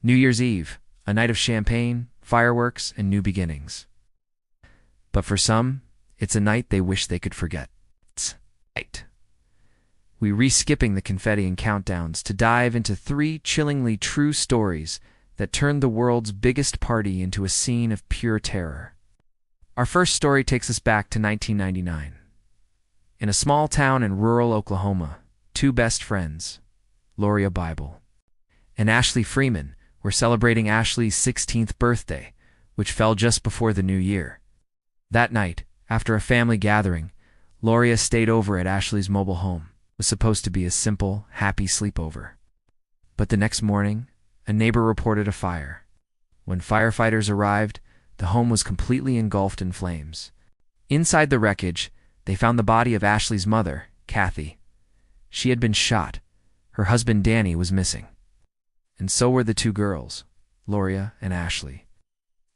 New Year's Eve, a night of champagne, fireworks, and new beginnings. But for some, it's a night they wish they could forget. It's night. We re-skipping the confetti and countdowns to dive into 3 chillingly true stories that turned the world's biggest party into a scene of pure terror. Our first story takes us back to 1999. In a small town in rural Oklahoma, 2 best friends, Loria Bible and Ashley Freeman, were celebrating Ashley's 16th birthday, which fell just before the new year. That night, after a family gathering, Loria stayed over at Ashley's mobile home. It was supposed to be a simple, happy sleepover. But the next morning, a neighbor reported a fire. When firefighters arrived, the home was completely engulfed in flames. Inside the wreckage, they found the body of Ashley's mother, Kathy. She had been shot. Her husband, Danny, was missing. And so were the 2 girls, Loria and Ashley.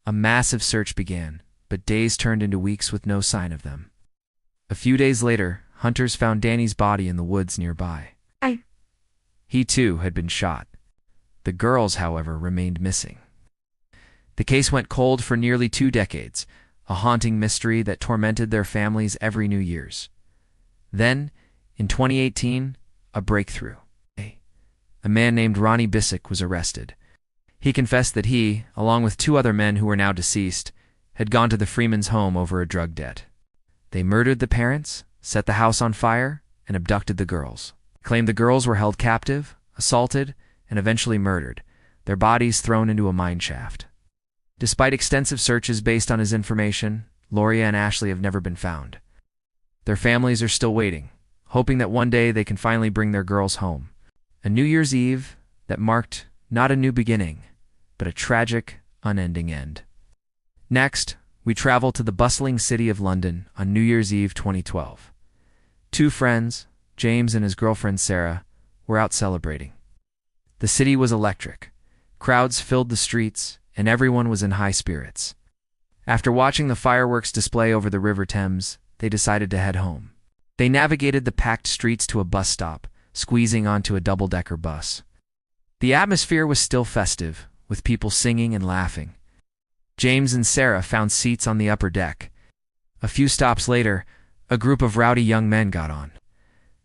A massive search began, but days turned into weeks with no sign of them. A few days later, hunters found Danny's body in the woods nearby. He too had been shot. The girls, however, remained missing. The case went cold for nearly 2 decades, a haunting mystery that tormented their families every New Year's. Then, in 2018, a breakthrough. A man named Ronnie Bissick was arrested. He confessed that he, along with 2 other men who were now deceased, had gone to the Freemans' home over a drug debt. They murdered the parents, set the house on fire, and abducted the girls. He claimed the girls were held captive, assaulted, and eventually murdered, their bodies thrown into a mine shaft. Despite extensive searches based on his information, Loria and Ashley have never been found. Their families are still waiting, hoping that one day they can finally bring their girls home. A New Year's Eve that marked not a new beginning, but a tragic, unending end. Next, we travel to the bustling city of London on New Year's Eve 2012. 2 friends, James and his girlfriend Sarah, were out celebrating. The city was electric. Crowds filled the streets, and everyone was in high spirits. After watching the fireworks display over the River Thames, they decided to head home. They navigated the packed streets to a bus stop, squeezing onto a double-decker bus. The atmosphere was still festive, with people singing and laughing. James and Sarah found seats on the upper deck. A few stops later, a group of rowdy young men got on.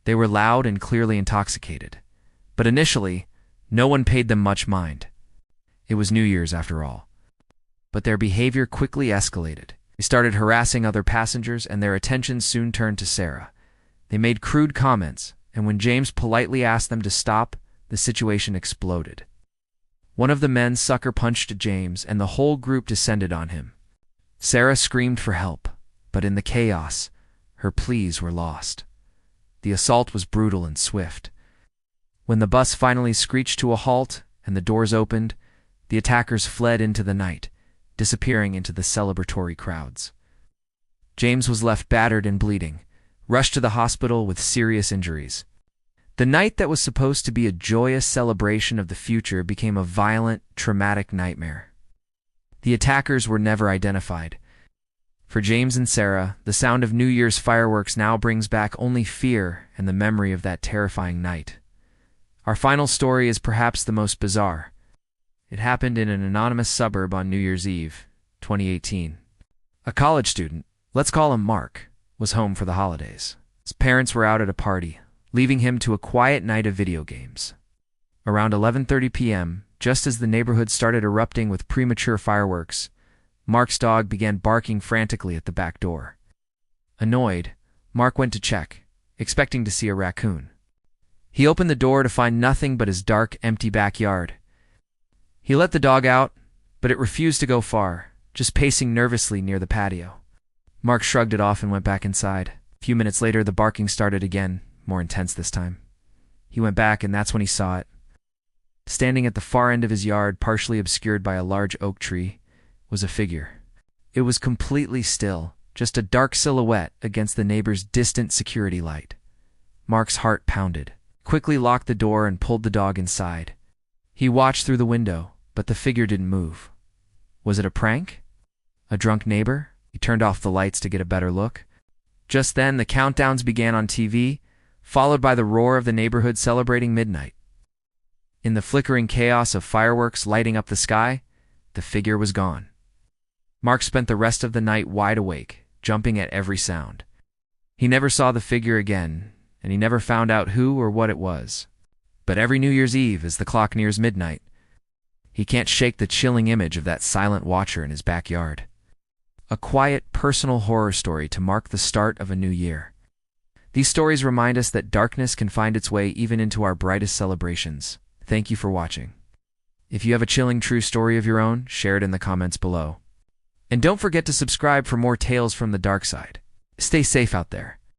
They were loud and clearly intoxicated. But initially, no one paid them much mind. It was New Year's after all. But their behavior quickly escalated. They started harassing other passengers, and their attention soon turned to Sarah. They made crude comments, and when James politely asked them to stop, the situation exploded. One of the men sucker-punched James, and the whole group descended on him. Sarah screamed for help, but in the chaos, her pleas were lost. The assault was brutal and swift. When the bus finally screeched to a halt and the doors opened, the attackers fled into the night, disappearing into the celebratory crowds. James was left battered and bleeding, rushed to the hospital with serious injuries. The night that was supposed to be a joyous celebration of the future became a violent, traumatic nightmare. The attackers were never identified. For James and Sarah, the sound of New Year's fireworks now brings back only fear and the memory of that terrifying night. Our final story is perhaps the most bizarre. It happened in an anonymous suburb on New Year's Eve, 2018. A college student, let's call him Mark, was home for the holidays. His parents were out at a party, leaving him to a quiet night of video games. Around 11:30 p.m., just as the neighborhood started erupting with premature fireworks, Mark's dog began barking frantically at the back door. Annoyed, Mark went to check, expecting to see a raccoon. He opened the door to find nothing but his dark, empty backyard. He let the dog out, but it refused to go far, just pacing nervously near the patio. Mark shrugged it off and went back inside. A few minutes later, the barking started again, more intense this time. He went back, and that's when he saw it. Standing at the far end of his yard, partially obscured by a large oak tree, was a figure. It was completely still, just a dark silhouette against the neighbor's distant security light. Mark's heart pounded. He quickly locked the door and pulled the dog inside. He watched through the window, but the figure didn't move. Was it a prank? A drunk neighbor? He turned off the lights to get a better look. Just then, the countdowns began on TV, followed by the roar of the neighborhood celebrating midnight. In the flickering chaos of fireworks lighting up the sky, the figure was gone. Mark spent the rest of the night wide awake, jumping at every sound. He never saw the figure again, and he never found out who or what it was. But every New Year's Eve, as the clock nears midnight, he can't shake the chilling image of that silent watcher in his backyard. A quiet, personal horror story to mark the start of a new year. These stories remind us that darkness can find its way even into our brightest celebrations. Thank you for watching. If you have a chilling true story of your own, share it in the comments below. And don't forget to subscribe for more tales from the dark side. Stay safe out there.